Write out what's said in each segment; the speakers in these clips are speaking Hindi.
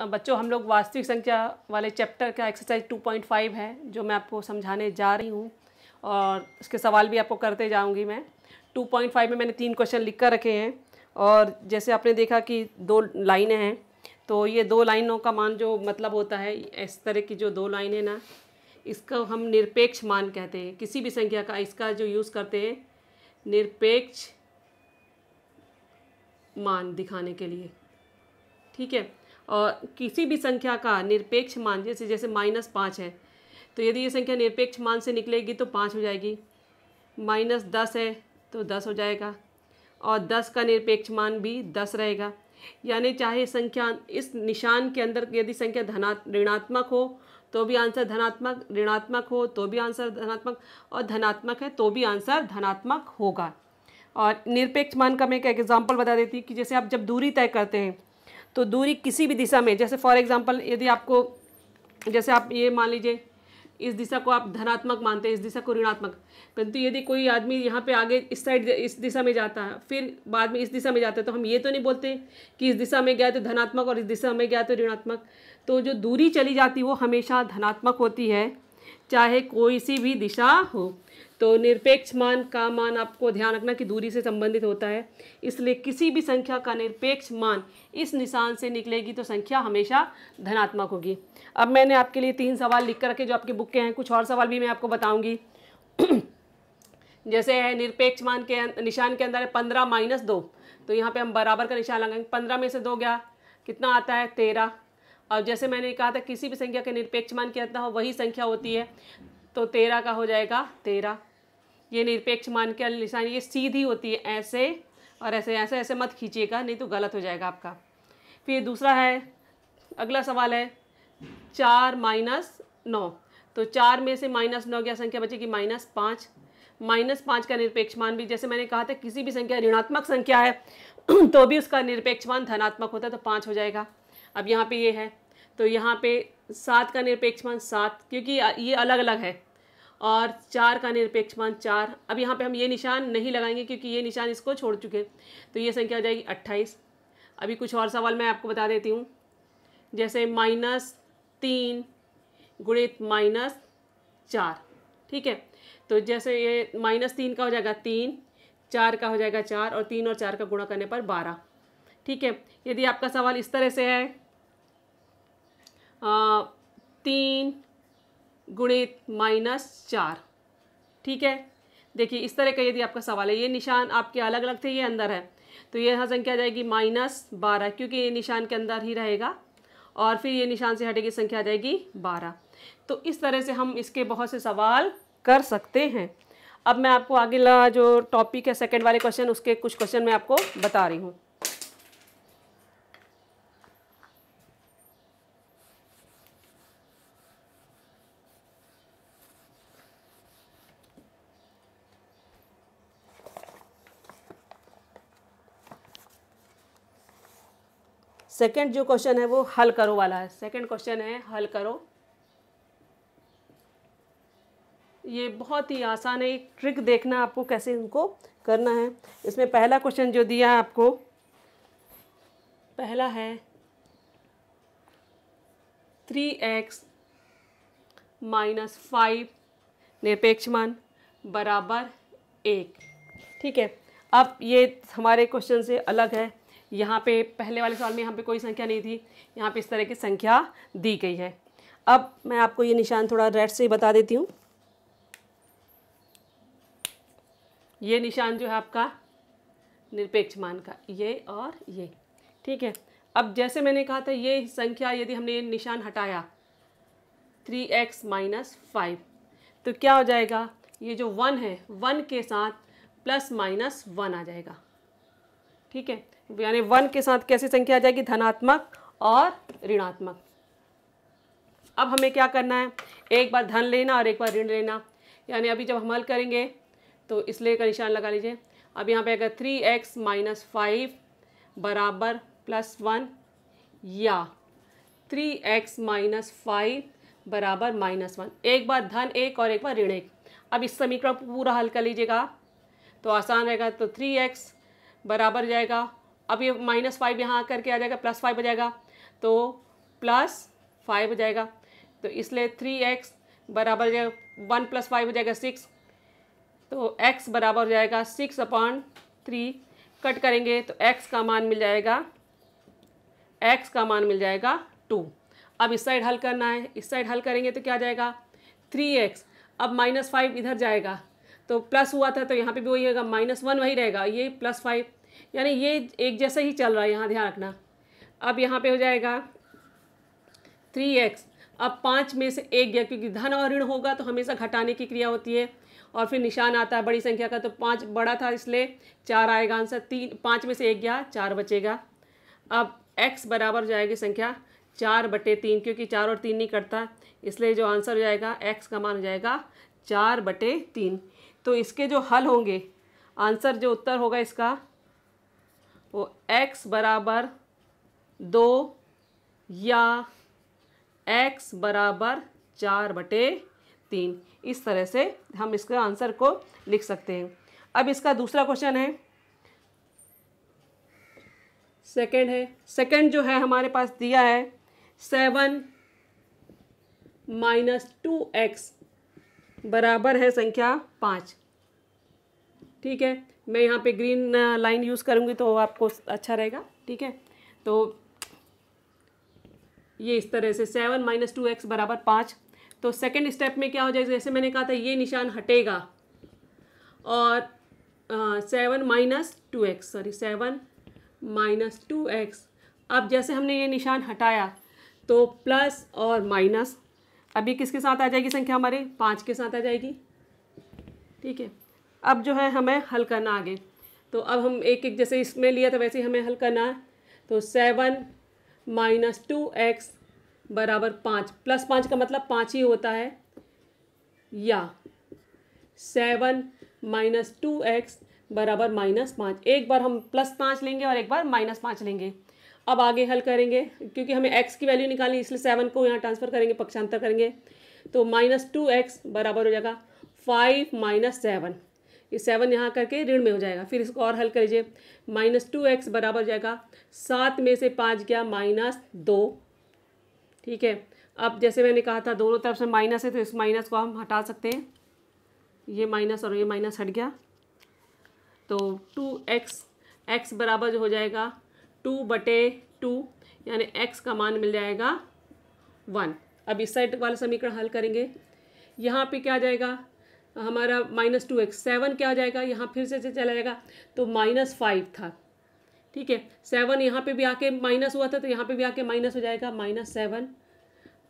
बच्चों हम लोग वास्तविक संख्या वाले चैप्टर का एक्सरसाइज 2.5 है जो मैं आपको समझाने जा रही हूँ और उसके सवाल भी आपको करते जाऊँगी मैं। 2.5 में मैंने 3 क्वेश्चन लिख कर रखे हैं और जैसे आपने देखा कि 2 लाइनें हैं, तो ये 2 लाइनों का मान जो मतलब होता है, इस तरह की जो 2 लाइनें ना, इसको हम निरपेक्ष मान कहते हैं। किसी भी संख्या का इसका जो यूज़ करते हैं निरपेक्ष मान दिखाने के लिए, ठीक है। और किसी भी संख्या का निरपेक्ष मान जैसे -5 है, तो यदि ये संख्या निरपेक्ष मान से निकलेगी तो 5 हो जाएगी। -10 है तो 10 हो जाएगा और 10 का निरपेक्ष मान भी 10 रहेगा। यानी चाहे संख्या इस निशान के अंदर यदि संख्या ऋणात्मक हो तो भी आंसर धनात्मक, ऋणात्मक हो तो भी आंसर धनात्मक और धनात्मक है तो भी आंसर धनात्मक होगा। और निरपेक्ष मान का मैं एक एग्जांपल बता देती हूँ कि जैसे आप जब दूरी तय करते हैं तो दूरी किसी भी दिशा में, जैसे फॉर एग्जांपल यदि आपको, जैसे आप ये मान लीजिए इस दिशा को आप धनात्मक मानते हैं, इस दिशा को ऋणात्मक, परंतु यदि कोई आदमी यहाँ पे आगे इस साइड इस दिशा में जाता है फिर बाद में इस दिशा में जाता है, तो हम ये तो नहीं बोलते कि इस दिशा में गया तो धनात्मक और इस दिशा में गया तो ऋणात्मक। तो जो दूरी चली जाती है वो हमेशा धनात्मक होती है, चाहे कोई सी भी दिशा हो। तो निरपेक्ष मान का मान आपको ध्यान रखना कि दूरी से संबंधित होता है, इसलिए किसी भी संख्या का निरपेक्ष मान इस निशान से निकलेगी तो संख्या हमेशा धनात्मक होगी। अब मैंने आपके लिए 3 सवाल लिख कर रखे जो आपके बुक के हैं, कुछ और सवाल भी मैं आपको बताऊंगी। जैसे है निरपेक्ष मान के निशान के अंदर है 15 - 2, तो यहाँ पे हम बराबर का निशान लगाएंगे। 15 में से 2 गया, कितना आता है 13। और जैसे मैंने कहा था किसी भी संख्या के निरपेक्ष मान कितना हो वही संख्या होती है, तो 13 का हो जाएगा 13। ये निरपेक्ष मान के निशान ये सीधी होती है, ऐसे और ऐसे, ऐसे मत खींचिएगा नहीं तो गलत हो जाएगा आपका। फिर दूसरा है, अगला सवाल है 4 - 9, तो 4 में से -9 क्या संख्या बचेगी -5। -5 का निरपेक्ष मान भी जैसे मैंने कहा था किसी भी संख्या ऋणात्मक संख्या है तो भी उसका निरपेक्ष मान धनात्मक होता है, तो 5 हो जाएगा। अब यहाँ पे ये है, तो यहाँ पे 7 का निरपेक्ष मान 7, क्योंकि ये अलग अलग है, और 4 का निरपेक्ष मान 4। अब यहाँ पे हम ये निशान नहीं लगाएंगे क्योंकि ये निशान इसको छोड़ चुके हैं, तो ये संख्या हो जाएगी 28। अभी कुछ और सवाल मैं आपको बता देती हूँ, जैसे -3 गुणित -4, ठीक है। तो जैसे ये -3 का हो जाएगा 3, 4 का हो जाएगा 4 और 3 और 4 का गुणा करने पर 12, ठीक है। यदि आपका सवाल इस तरह से है 3 गुणित -4, ठीक है। देखिए इस तरह का यदि आपका सवाल है, ये निशान आपके अलग अलग थे, ये अंदर है, तो ये यहाँ संख्या आ जाएगी -12 क्योंकि ये निशान के अंदर ही रहेगा, और फिर ये निशान से हटेगी संख्या आ जाएगी 12। तो इस तरह से हम इसके बहुत से सवाल कर सकते हैं। अब मैं आपको आगे जो टॉपिक है सेकंड वाले क्वेश्चन, उसके कुछ क्वेश्चन मैं आपको बता रही हूँ। सेकंड जो क्वेश्चन है वो हल करो वाला है। सेकंड क्वेश्चन है हल करो। ये बहुत ही आसान है, एक ट्रिक देखना आपको कैसे इनको करना है। इसमें पहला क्वेश्चन जो दिया है आपको, पहला है 3x - 5 निरपेक्ष मान बराबर 1, ठीक है। अब ये हमारे क्वेश्चन से अलग है, यहाँ पे पहले वाले सवाल में यहाँ पे कोई संख्या नहीं थी, यहाँ पे इस तरह की संख्या दी गई है। अब मैं आपको ये निशान थोड़ा रेड से ही बता देती हूँ। ये निशान जो है आपका निरपेक्ष मान का, ये और ये, ठीक है। अब जैसे मैंने कहा था ये संख्या यदि हमने ये निशान हटाया 3x - 5, तो क्या हो जाएगा, ये जो 1 है 1 के साथ +-1 आ जाएगा, ठीक है। यानी 1 के साथ कैसी संख्या आ जाएगी, धनात्मक और ऋणात्मक। अब हमें क्या करना है, एक बार धन लेना और एक बार ऋण लेना। यानी अभी जब हम हल करेंगे तो इसलिए का निशान लगा लीजिए। अब यहाँ पे अगर 3x - 5 बराबर +1 या 3x - 5 बराबर -1, एक बार धन 1 और एक बार ऋण 1। अब इस समीकरण को पूरा हल कर लीजिएगा तो आसान रहेगा। तो 3x बराबर जाएगा, अब ये -5 यहाँ करके आ जाएगा, +5 हो जाएगा, तो +5 हो जाएगा। तो इसलिए 3x बराबर हो जाएगा 1 + 5 हो जाएगा 6। तो x बराबर हो जाएगा 6/3। कट करेंगे तो x का मान मिल जाएगा 2। अब इस साइड हल करना है, इस साइड हल करेंगे तो क्या आ जाएगा 3x। अब -5 इधर जाएगा तो प्लस हुआ था तो यहाँ पे भी वही होगा, -1 वही रहेगा, ये +5, यानी ये एक जैसा ही चल रहा है, यहाँ ध्यान रखना। अब यहाँ पे हो जाएगा 3x। अब 5 में से 1 गया, क्योंकि धन और ऋण होगा तो हमेशा घटाने की क्रिया होती है और फिर निशान आता है बड़ी संख्या का, तो 5 बड़ा था इसलिए 4 आएगा आंसर। 5 में से 1 गया, 4 बचेगा। अब x बराबर हो जाएगी संख्या 4/3, क्योंकि 4 और 3 नहीं कटता, इसलिए जो आंसर हो जाएगा x का मान हो जाएगा 4/3। तो इसके जो हल होंगे, आंसर जो उत्तर होगा इसका वो x बराबर 2 या x बराबर 4/3, इस तरह से हम इसका आंसर को लिख सकते हैं। अब इसका दूसरा क्वेश्चन है, सेकंड जो है हमारे पास दिया है 7 - 2x बराबर है संख्या 5। ठीक है, मैं यहाँ पे ग्रीन लाइन यूज़ करूँगी तो आपको अच्छा रहेगा। ठीक है, तो ये इस तरह से 7 - 2x बराबर 5। तो सेकंड स्टेप में क्या हो जाएगा, जैसे मैंने कहा था ये निशान हटेगा और 7 - 2x। अब जैसे हमने ये निशान हटाया तो प्लस और माइनस, अभी किसके साथ आ जाएगी संख्या हमारे 5 के साथ आ जाएगी। ठीक है, अब जो है हमें हल करना आगे, तो अब हम एक एक जैसे इसमें लिया था वैसे ही हमें हल करना है। तो 7 - 2x बराबर 5, +5 का मतलब 5 ही होता है, या 7 - 2x बराबर -5। एक बार हम +5 लेंगे और एक बार -5 लेंगे। अब आगे हल करेंगे, क्योंकि हमें x की वैल्यू निकालनी, इसलिए 7 को यहाँ ट्रांसफ़र करेंगे, पक्षांतर करेंगे। तो -2x बराबर हो जाएगा 5 - 7, ये 7 यहाँ करके ऋण में हो जाएगा। फिर इसको और हल करिए, -2x बराबर हो जाएगा 7 में से 5 गया -2। ठीक है, अब जैसे मैंने कहा था दोनों तरफ से माइनस है तो इस माइनस को हम हटा सकते हैं, ये माइनस और ये माइनस हट गया। तो 2x बराबर जो हो जाएगा 2/2, यानी x का मान मिल जाएगा 1। अब इस साइड वाला समीकरण हल करेंगे, यहाँ पे क्या आ जाएगा हमारा -2x, 7 क्या आ जाएगा, यहाँ फिर से चला जाएगा तो -5 था। ठीक है, 7 यहाँ पे भी आके माइनस हुआ था तो यहाँ पे भी आके माइनस हो जाएगा -7।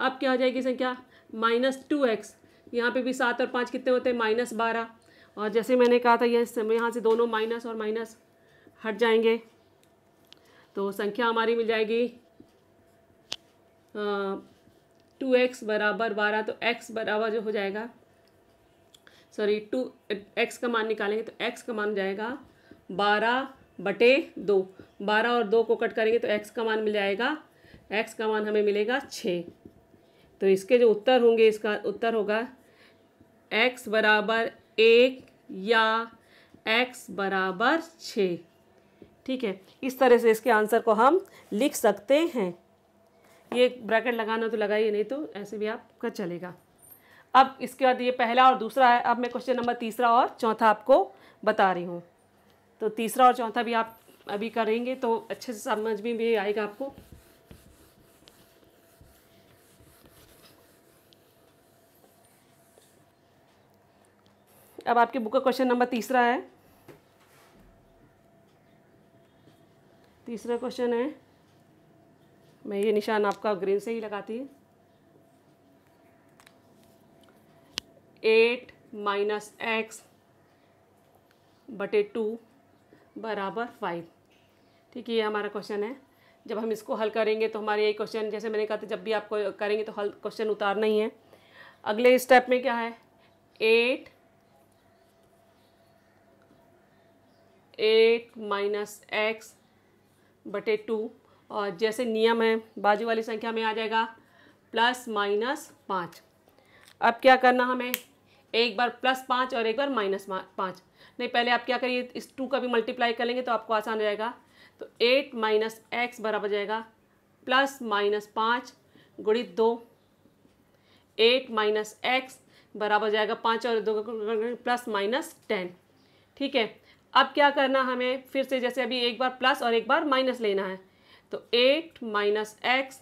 अब क्या हो जाएगी संख्या -2x, यहाँ पे भी 7 और 5 कितने होते हैं -12, और जैसे मैंने कहा था ये यहाँ से दोनों माइनस और माइनस हट जाएंगे तो संख्या हमारी मिल जाएगी 2x बराबर 12। तो x बराबर जो हो जाएगा, सॉरी 2x का मान निकालेंगे तो x का मान जाएगा 12/2। 12 और 2 को कट करेंगे तो x का मान मिल जाएगा, x का मान हमें मिलेगा 6। तो इसके जो उत्तर होंगे, इसका उत्तर होगा x बराबर 1 या x बराबर 6। ठीक है, इस तरह से इसके आंसर को हम लिख सकते हैं। ये ब्रैकेट लगाना तो लगाइए, नहीं तो ऐसे भी आपका चलेगा। अब इसके बाद ये पहला और दूसरा है, अब मैं क्वेश्चन नंबर तीसरा और चौथा आपको बता रही हूँ। तो तीसरा और चौथा भी आप अभी करेंगे तो अच्छे से समझ में भी आएगा आपको। अब आपके बुक का क्वेश्चन नंबर तीसरा है। तीसरा क्वेश्चन है, मैं ये निशान आपका ग्रीन से ही लगाती हूँ। 8 - x/2 बराबर 5। ठीक है, ये हमारा क्वेश्चन है। जब हम इसको हल करेंगे तो हमारे ये क्वेश्चन, जैसे मैंने कहा था जब भी आप करेंगे तो हल क्वेश्चन उतारना ही है। अगले स्टेप में क्या है, 8 - x/2, और जैसे नियम है बाजू वाली संख्या में आ जाएगा +-5। अब क्या करना हमें, एक बार +5 और एक बार -5। नहीं, पहले आप क्या करिए, इस 2 का भी मल्टीप्लाई कर लेंगे तो आपको आसान हो जाएगा। तो 8 - x बराबर जाएगा प्लस माइनस 5 गुणित 2, 8 माइनस एक्स बराबर हो जाएगा 5 और 2 प्लस माइनस 10। ठीक है, अब क्या करना हमें, फिर से जैसे अभी एक बार प्लस और एक बार माइनस लेना है, तो 8 माइनस एक्स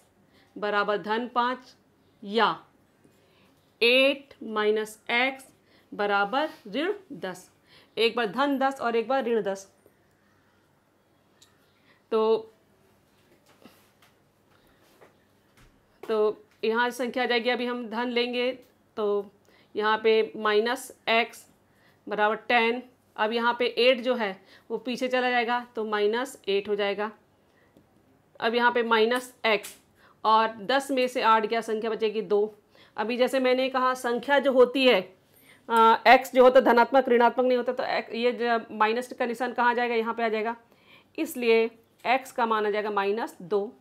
बराबर धन 5 या 8 माइनस एक्स बराबर ऋण 10। एक बार धन 10 और एक बार ऋण 10। तो यहाँ संख्या आ जाएगी, अभी हम धन लेंगे तो यहाँ पे माइनस एक्स बराबर 10। अब यहाँ पे 8 जो है वो पीछे चला जाएगा तो माइनस 8 हो जाएगा। अब यहाँ पे माइनस एक्स और 10 में से 8 क्या संख्या बचेगी 2। अभी जैसे मैंने कहा संख्या जो होती है एक्स जो होता है धनात्मक ऋणात्मक नहीं होता, तो ये माइनस का निशान कहाँ आ जाएगा, यहाँ पे आ जाएगा, इसलिए एक्स का मान आ जाएगा -2।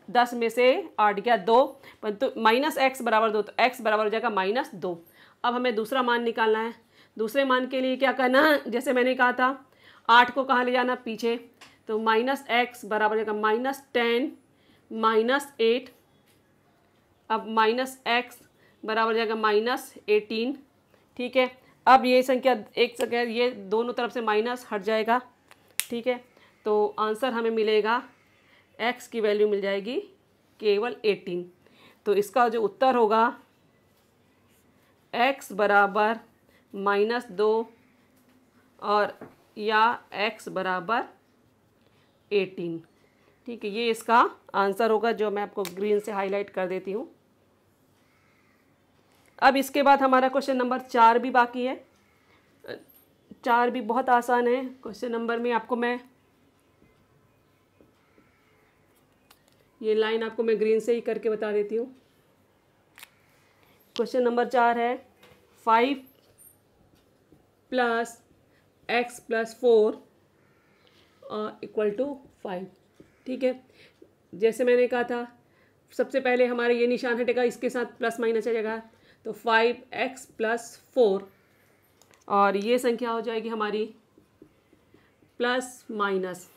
10 में से 8 गया 2, परंतु माइनस एक्स बराबर 2, तो एक्स बराबर हो जाएगा -2। अब हमें दूसरा मान निकालना है। दूसरे मान के लिए क्या करना है, जैसे मैंने कहा था 8 को कहाँ ले जाना पीछे, तो माइनस एक्स बराबर हो जाएगा -10 -8। अब माइनस एक्स बराबर हो जाएगा -18। ठीक है, अब ये संख्या एक संख्या ये दोनों तरफ से माइनस हट जाएगा। ठीक है, तो आंसर हमें मिलेगा, x की वैल्यू मिल जाएगी केवल 18। तो इसका जो उत्तर होगा x बराबर -2 और या x बराबर 18। ठीक है, ये इसका आंसर होगा जो मैं आपको ग्रीन से हाईलाइट कर देती हूँ। अब इसके बाद हमारा क्वेश्चन नंबर 4 भी बाकी है। 4 भी बहुत आसान है। क्वेश्चन नंबर में आपको मैं ये लाइन आपको मैं ग्रीन से ही करके बता देती हूँ। क्वेश्चन नंबर 4 है 5 + x + 4 = 5। ठीक है, जैसे मैंने कहा था सबसे पहले हमारा ये निशान हटेगा, इसके साथ प्लस माइनस आ जाएगा, तो 5x + 4 और ये संख्या हो जाएगी हमारी प्लस माइनस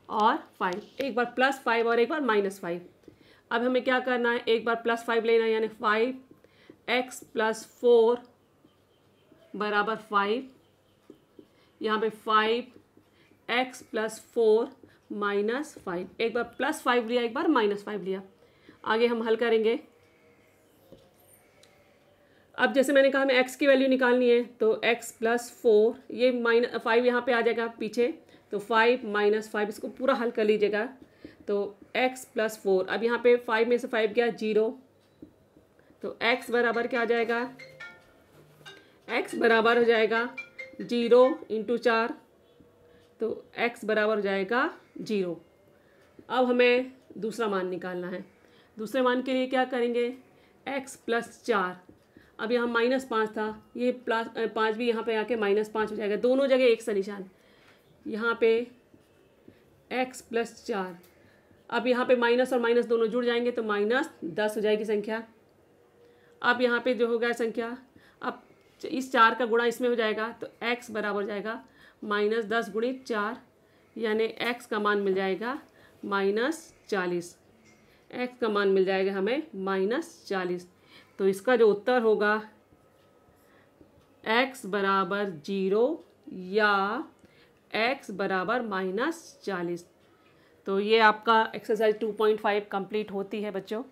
और 5। एक बार +5 और एक बार -5। अब हमें क्या करना है, एक बार +5 लेना है, यानी 5x + 4 बराबर 5। यहाँ पे 5x + 4 -5। एक बार +5 लिया, एक बार -5 लिया। आगे हम हल करेंगे। अब जैसे मैंने कहा हमें x की वैल्यू निकालनी है, तो x + 4 ये -5 यहाँ पे आ जाएगा पीछे, तो 5 -5 इसको पूरा हल कर लीजिएगा। तो x + 4, अब यहाँ पे 5 में से 5 गया 0, तो x बराबर क्या आ जाएगा, x बराबर हो जाएगा 0 × 4, तो x बराबर हो जाएगा 0। अब हमें दूसरा मान निकालना है। दूसरे मान के लिए क्या करेंगे, x + 4। अब यहाँ -5 था, ये +5 भी यहाँ पे आके -5 हो जाएगा, दोनों जगह एक सा निशान। यहाँ पे x + 4, अब यहाँ पे माइनस और माइनस दोनों जुड़ जाएंगे तो -10 हो जाएगी संख्या। अब यहाँ पे जो होगा संख्या, अब इस 4 का गुणा इसमें हो जाएगा, तो x बराबर हो जाएगा -10 × 4, यानी x का मान मिल जाएगा -40। x का मान मिल जाएगा हमें -40। तो इसका जो उत्तर होगा x बराबर 0 या x बराबर -40। तो ये आपका एक्सरसाइज 2.5 कंप्लीट होती है बच्चों।